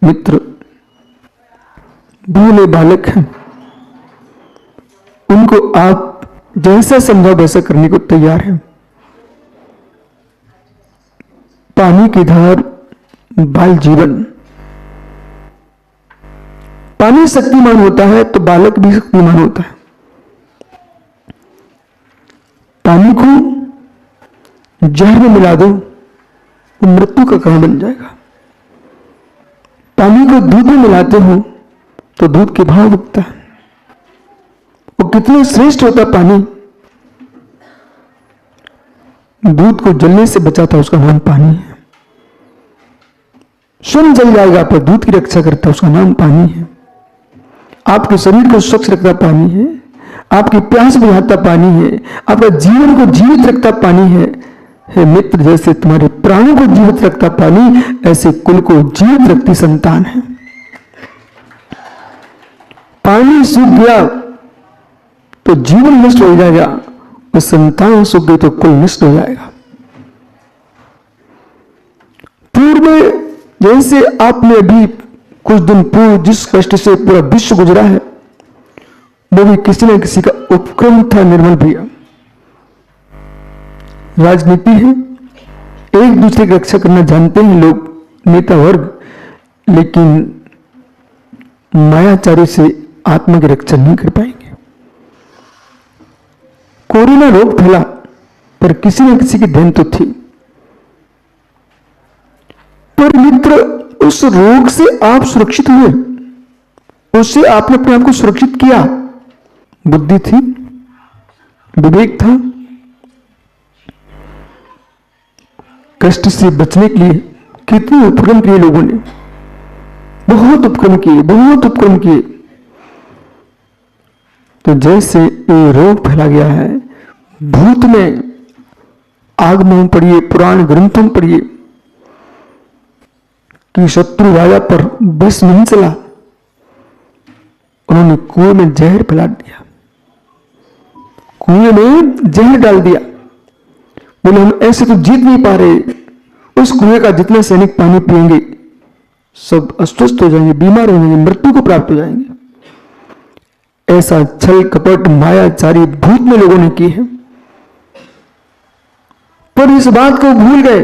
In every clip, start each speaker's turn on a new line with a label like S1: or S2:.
S1: मित्र भूले बालक हैं, उनको आप जैसा समझाओ वैसा करने को तैयार हैं। पानी की धार बाल जीवन। पानी शक्तिमान होता है तो बालक भी शक्तिमान होता है। पानी को जहर में मिला दो तो मृत्यु का कारण बन जाएगा। पानी को दूध में मिलाते हो तो दूध के भाव उगता है। वो कितना श्रेष्ठ होता है पानी। दूध को जलने से बचाता है, उसका नाम पानी है। स्वयं जल जाएगा पर दूध की रक्षा करता है, उसका नाम पानी है। आपके शरीर को स्वच्छ रखता पानी है, आपकी प्यास बुझाता पानी है, आपका जीवन को जीवित रखता पानी है। हे मित्र, जैसे तुम्हारे प्राणों को जीवित रखता पानी, ऐसे कुल को जीवित रखती संतान है। पानी सूख गया तो जीवन नष्ट हो जाएगा, और संतान सूख गई तो कुल नष्ट हो जाएगा। पूर्व में जैसे आपने अभी कुछ दिन पूर्व जिस कष्ट से पूरा विश्व गुजरा है, वो भी किसी न किसी का उपक्रम था। निर्मल भैया, राजनीति है, एक दूसरे की रक्षा करना जानते हैं लोग, नेता वर्ग, लेकिन मायाचारी से आत्मा की रक्षा नहीं कर पाएंगे। कोरोना रोग फैला पर किसी न किसी की देन तो थी। पर मित्र, उस रोग से आप सुरक्षित हुए, उससे आपने अपने आप को सुरक्षित किया। बुद्धि थी, विवेक था, कष्ट से बचने के लिए कितने उपक्रम किए लोगों ने, बहुत उपक्रम किए, बहुत उपक्रम किए। तो जैसे ये रोग फैला गया है, भूत में आगमों पढ़िए, पुराण ग्रंथों में पढ़िए कि शत्रु राजा पर विष नहीं चला, उन्होंने कुएं में जहर फैला दिया, कुएं में जहर डाल दिया। बोले हम ऐसे तो जीत नहीं पा रहे, उस कुएं का जितने सैनिक पानी पिएंगे सब अस्वस्थ हो जाएंगे, बीमार हो जाएंगे, मृत्यु को प्राप्त हो जाएंगे। ऐसा छल कपट मायाचारी भूत में लोगों ने की है। पर इस बात को भूल गए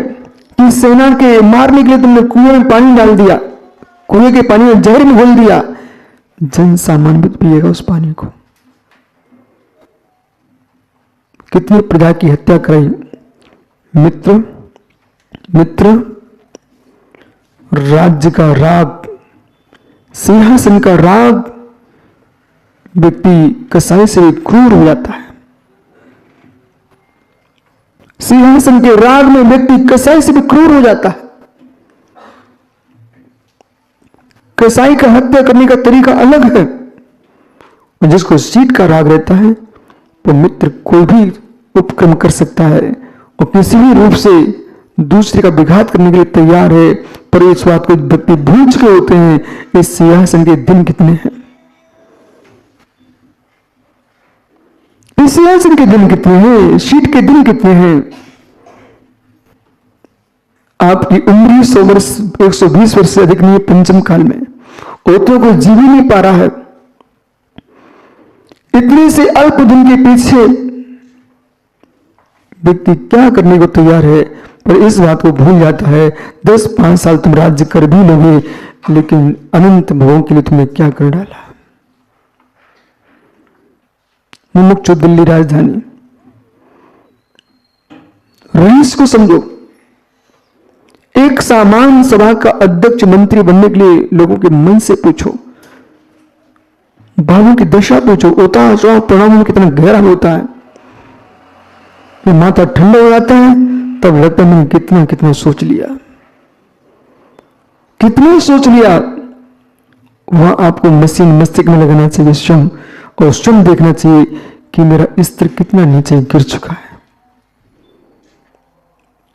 S1: कि सेना के मारने के लिए तुमने कुएं में पानी डाल दिया, कुएं के पानी में जहर में घोल दिया, जन सामान्य भी पिएगा उस पानी को। कितनी प्रजा की हत्या कराई। मित्र मित्र, राज्य का राग, सिंहासन का राग व्यक्ति कसाई से क्रूर हो जाता है। सिंहासन के राग में व्यक्ति कसाई से भी क्रूर हो जाता है। कसाई का हत्या करने का तरीका अलग है, और जिसको सीट का राग रहता है वो मित्र कोई भी उपक्रम कर सकता है और किसी भी रूप से दूसरे का विघात करने के लिए तैयार है। पर इस बात को व्यक्ति भूल चुके होते हैं, इस सिंहासन के दिन कितने हैं, इस सिंहासन के दिन कितने हैं, सीट के दिन कितने हैं। आपकी उम्र 100 वर्ष 120 वर्ष से अधिक नहीं है पंचम काल में, औरतों को जी भी नहीं पा रहा है। इतने से अल्प दिन के पीछे व्यक्ति क्या करने को तैयार है, पर इस बात को भूल जाता है 10-5 साल तुम राज्य कर भी लोगे, लेकिन अनंत भवों के लिए तुमने क्या कर डाला। मुमुक्षु दिल्ली राजधानी, रईस को समझो। एक सामान्य सभा का अध्यक्ष मंत्री बनने के लिए लोगों के मन से पूछो, भावों की दशा पूछो, उतार चढ़ाव परिणामों में कितना गहरा होता है। जब माथा ठंडा हो जाता है तब लगता है मैंने कितना कितना सोच लिया, कितना सोच लिया। वहां आपको मशीन मस्तिष्क में लगाना चाहिए स्वयं, और स्वयं देखना चाहिए कि मेरा स्तर कितना नीचे गिर चुका है।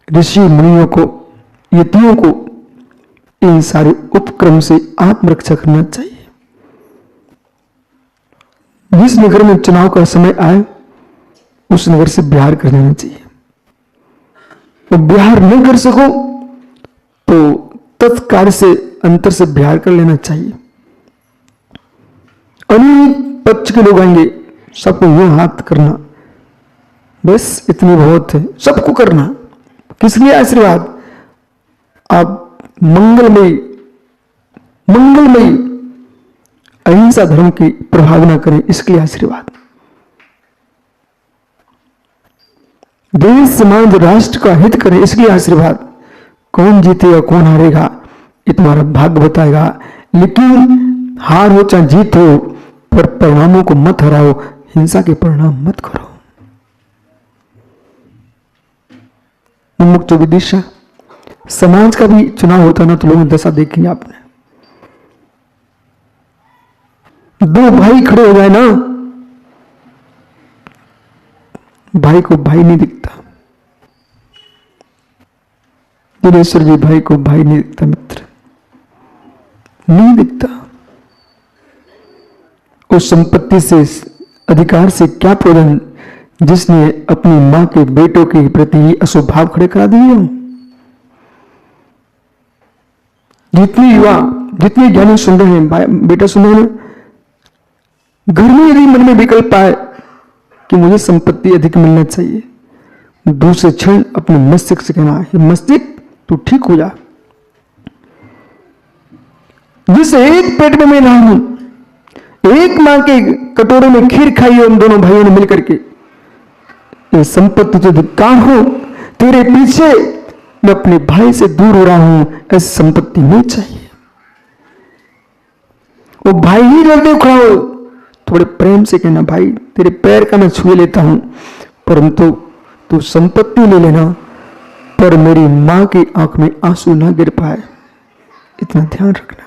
S1: ऋषि मुनियों को, यतियों को इन सारे उपक्रम से आत्मरक्षा करना चाहिए। जिस नगर में चुनाव का समय आए उस नगर से बिहार कर देना चाहिए, और बिहार न कर सको तो तत्काल से अंतर से बिहार कर लेना चाहिए। अन्य पक्ष के लोग आएंगे, सबको यूं हाथ करना, बस इतनी बहुत है, सबको करना। किस लिए आशीर्वाद? आप मंगलमय अहिंसा धर्म की प्रभाव न करें, इसके लिए आशीर्वाद। देश समाज राष्ट्र का हित करें, इसके लिए आशीर्वाद। कौन जीतेगा कौन हारेगा ये तुम्हारा भाग्य बताएगा, लेकिन हार हो चाहे जीत हो, पर परिणामों को मत हराओ, हिंसा के परिणाम मत करो। मुक्त विदिशा समाज का भी चुनाव होता ना तो लोग दशा देखेंगे आपने। दो भाई खड़े हो जाए ना, भाई को भाई नहीं दिखता। दिनेश्वर जी, भाई को भाई नहीं दिखता, मित्र नहीं दिखता। उस संपत्ति से, अधिकार से क्या प्रयोजन जिसने अपनी मां के बेटों के प्रति अशुभ भाव खड़े करा दिए हो। जितने युवा, जितने ज्ञानी सुन रहे हैं, बेटा सुन रहे हैं, घर में यदि मन में विकल्प आए कि मुझे संपत्ति अधिक मिलना चाहिए, दूसरे क्षण अपने मस्तिष्क से कहना है, मस्तिष्क तू ठीक हो जा। जिस एक पेट में मैं रहा हूं, एक मां के कटोरे में खीर खाई हो हम दोनों भाइयों ने मिलकर के, ये संपत्ति तो धिक्कार हो, तेरे पीछे मैं अपने भाई से दूर हो रहा हूं, ऐसी संपत्ति नहीं चाहिए। वो भाई ही लड़ते खड़ा हो, थोड़े प्रेम से कहना, भाई तेरे पैर का मैं छुए लेता हूं, परंतु तू संपत्ति ले लेना, पर मेरी मां की आंख में आंसू ना गिर पाए, इतना ध्यान रखना।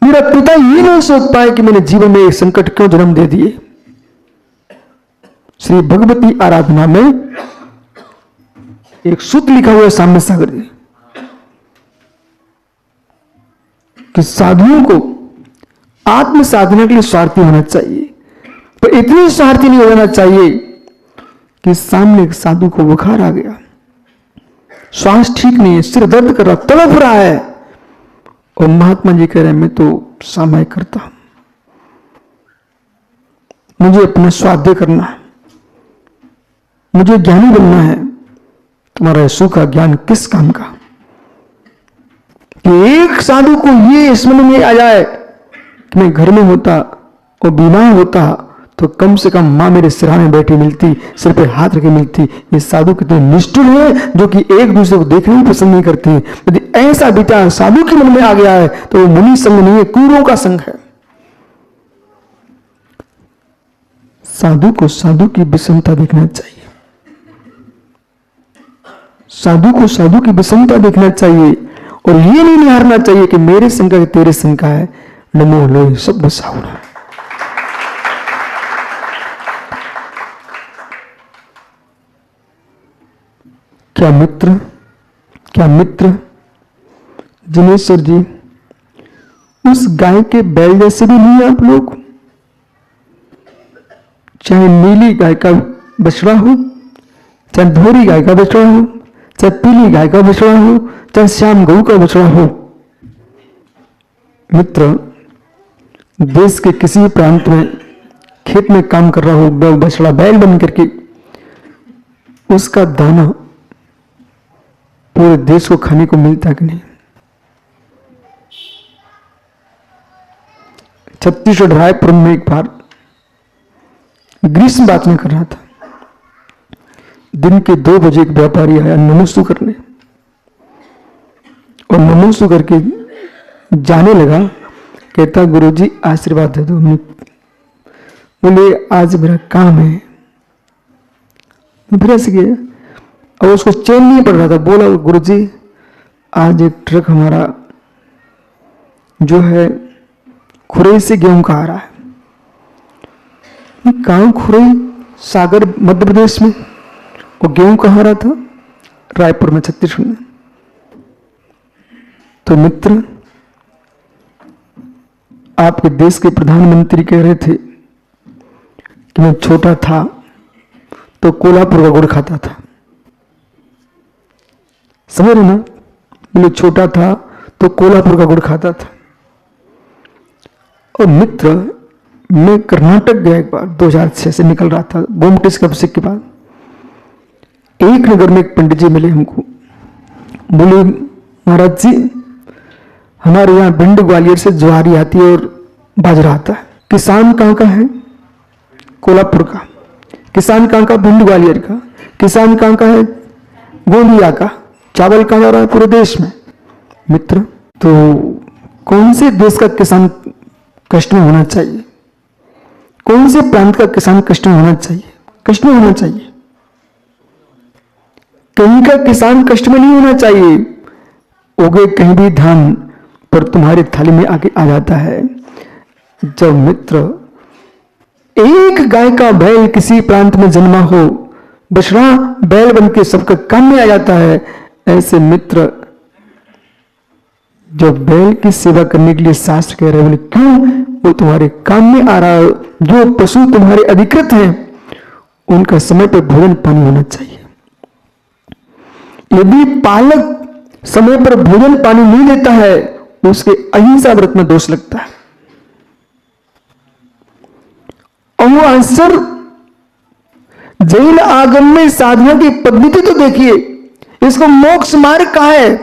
S1: मेरा पिता ये ना सोच पाए कि मैंने जीवन में एक संकट क्यों जन्म दे दिए। श्री भगवती आराधना में एक सूत्र लिखा हुआ है सामने सागर जी कि साधुओं को आत्म साधना के लिए स्वार्थी होना चाहिए, पर इतनी स्वार्थी नहीं होना चाहिए कि सामने एक साधु को बुखार आ गया, श्वास ठीक नहीं है, सिर दर्द कर रहा, तड़प रहा है, और महात्मा जी कह रहे हैं मैं तो सामायिक करता हूं, मुझे अपना स्वाध्याय करना है, मुझे ज्ञानी बनना है। तुम्हारा सूखा ज्ञान किस काम का? कि एक साधु को ये स्मरण में आ जाए कि मैं घर में होता और बीमार होता तो कम से कम मां मेरे सिरहाने बैठी मिलती, सिर पे हाथ रखे मिलती। ये साधु कितने निष्ठुर है जो कि एक दूसरे को देखना ही पसंद नहीं करते। यदि ऐसा विचार साधु के मन में आ गया है तो वो मुनि संघ नहीं है, क्रूरों का संघ है। साधु को साधु की विषमता देखना चाहिए, साधु को साधु की विषमता देखना चाहिए, और ये नहीं निहारना चाहिए कि मेरे शंका है तेरे शंका है, नमो लोई सब बसाउना। क्या मित्र जिनेश्वर जी, उस गाय के बैल जैसे भी नहीं आप लोग। चाहे नीली गाय का बछड़ा हो, चाहे धोरी गाय का बछड़ा हो, चाहे पीली गाय का बछड़ा हो, चाहे श्याम गऊ का बछड़ा हो। मित्र, देश के किसी भी प्रांत में खेत में काम कर रहा हो बछड़ा बैल बन करके, उसका दाना पूरे देश को खाने को मिलता कि नहीं। छत्तीसगढ़ रायपुर में एक बार ग्रीष्म बातचीत कर रहा था, दिन के 2 बजे एक व्यापारी आया नमस्ते करने, और नमस्ते करके जाने लगा। कहता गुरुजी आशीर्वाद दे दो। बोले आज मेरा काम है। फिर ऐसे किया, और उसको चैन नहीं पड़ रहा था। बोला गुरुजी आज एक ट्रक हमारा जो है खुरई से गेहूं का आ रहा है। कहाँ खुरई? सागर मध्य प्रदेश में। और गेहूं कहाँ रहा था? रायपुर में, छत्तीसगढ़ में। तो मित्र, आपके देश के प्रधानमंत्री कह रहे थे कि मैं छोटा था तो कोल्हापुर का गुड़ खाता था। समझ रहे ना? बोले छोटा था तो कोल्हापुर का गुड़ खाता था। और मित्र, मैं कर्नाटक गया एक बार, 2006 से निकल रहा था, गोमटेस के अभिषेक के बाद। एक नगर में एक पंडित जी मिले हमको, बोले महाराज जी, हमारे यहाँ भिंड ग्वालियर से ज्वारी आती है और बाजरा आता है। किसान कहाँ का है? कोल्हापुर का। किसान कहाँ का? भिंड ग्वालियर का। किसान कहाँ का है? गोंदिया का। चावल कहाँ जा रहा है? पूरे देश में। मित्र, तो कौन से देश का किसान कष्ट में होना चाहिए? कौन से प्रांत का किसान कष्ट में होना चाहिए? कष्ट में होना चाहिए। कहीं का किसान कष्ट में नहीं होना चाहिए। उगे कहीं भी धान, पर तुम्हारी थाली में आके आ जाता है। जब मित्र एक गाय का बैल किसी प्रांत में जन्मा हो, बछड़ा बैल बन के सबका काम में आ जाता है। ऐसे मित्र, जब बैल की सेवा करने के लिए शास्त्र कह रहे हैं, बोले क्यों? वो तुम्हारे काम में आ रहा है। जो पशु तुम्हारे अधिकृत हैं, उनका समय पर भोजन पानी होना चाहिए। यदि पालक समय पर भोजन पानी नहीं देता है, उसके अहिंसा व्रत में दोष लगता है। और वो आंसर जैन आगम में साधना की पद्धति तो देखिए, इसको मोक्ष मार्ग कहा है?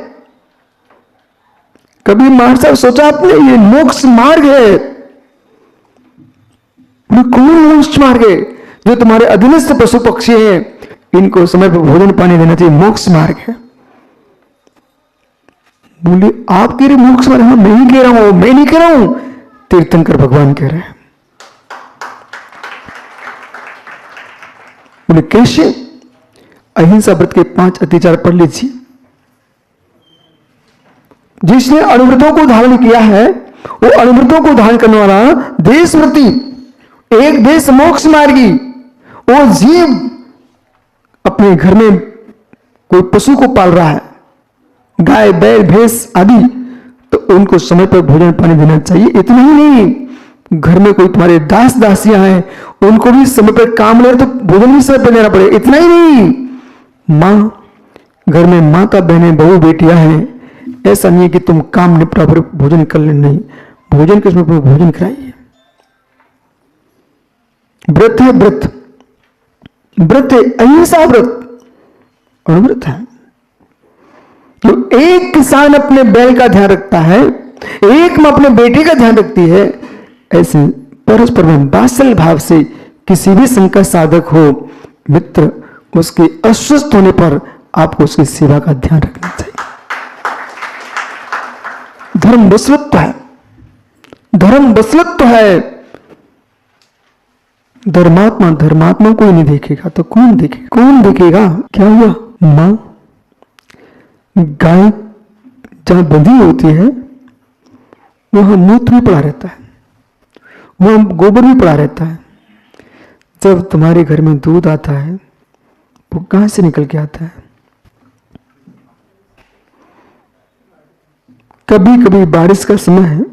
S1: कभी महाराज साहब सोचा आपने ये मोक्ष मार्ग है? कौन मोक्ष मार्ग है? जो तुम्हारे अधीनस्थ पशु पक्षी हैं, इनको समय पर भोजन पानी देना चाहिए, मोक्ष मार्ग है। बोले आप कह रहे मोक्ष मार्ग? हाँ, मैं ही कह रहा हूं, मैं नहीं कह रहा हूं, तीर्थंकर भगवान कह रहे हैं। बोले कैसे? अहिंसा व्रत के 5 अत्याचार पढ़ लीजिए। जिसने अणुव्रतों को धारण किया है, वो अणुव्रतों को धारण करने वाला देशव्रती, एक देश मोक्ष मार्गी। वो जीव अपने घर में कोई पशु को पाल रहा है, गाय बैल भैंस आदि, तो उनको समय पर भोजन पानी देना चाहिए। इतना ही नहीं, घर में कोई तुम्हारे दास दासियां हैं, उनको भी समय पर काम ले तो भोजन भी समय पर देना पड़ेगा। इतना ही नहीं, मां, घर में माता बहनें बहू बेटियां हैं, ऐसा नहीं है कि तुम काम निपटा पर भोजन कर ले, नहीं, भोजन के समय पर भोजन कराइए। व्रत है व्रत, व्रत है अहिंसा व्रत, अणुव्रत है। तो एक किसान अपने बैल का ध्यान रखता है, एक मां अपने बेटे का ध्यान रखती है। ऐसे परस्पर में वात्सल्य भाव से किसी भी संकट साधक हो मित्र, उसके अस्वस्थ होने पर आपको उसकी सेवा का ध्यान रखना चाहिए। धर्म वस्वत्व है, धर्म वस्वत्व है। धर्मात्मा धर्मात्मा कोई नहीं देखेगा तो कौन देखेगा? कौन देखेगा? क्या हुआ? मां, गाय जहां बंधी होती है वहां मूत्र भी पड़ा रहता है, वहां गोबर भी पड़ा रहता है। जब तुम्हारे घर में दूध आता है वो कहां से निकल के आता है? कभी कभी बारिश का समय है,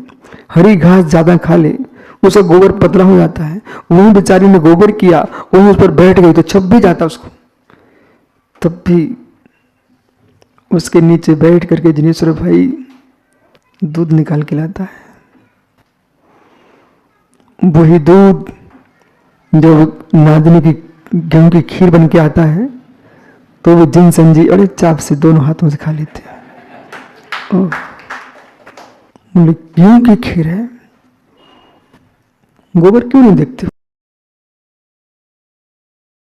S1: हरी घास ज्यादा खा ले, उसका गोबर पतला हो जाता है। वही बेचारी ने गोबर किया, वही उस पर बैठ गई तो छप भी जाता उसको। तब भी उसके नीचे बैठ करके जिनेश्वर भाई दूध निकाल के लाता है। वही दूध जब नादिनी की गेहूं की खीर बन के आता है तो वो जिन संजी अरे चाप से दोनों हाथों से खा लेते हैं। गेहूं की खीर है, गोबर क्यों नहीं देखते?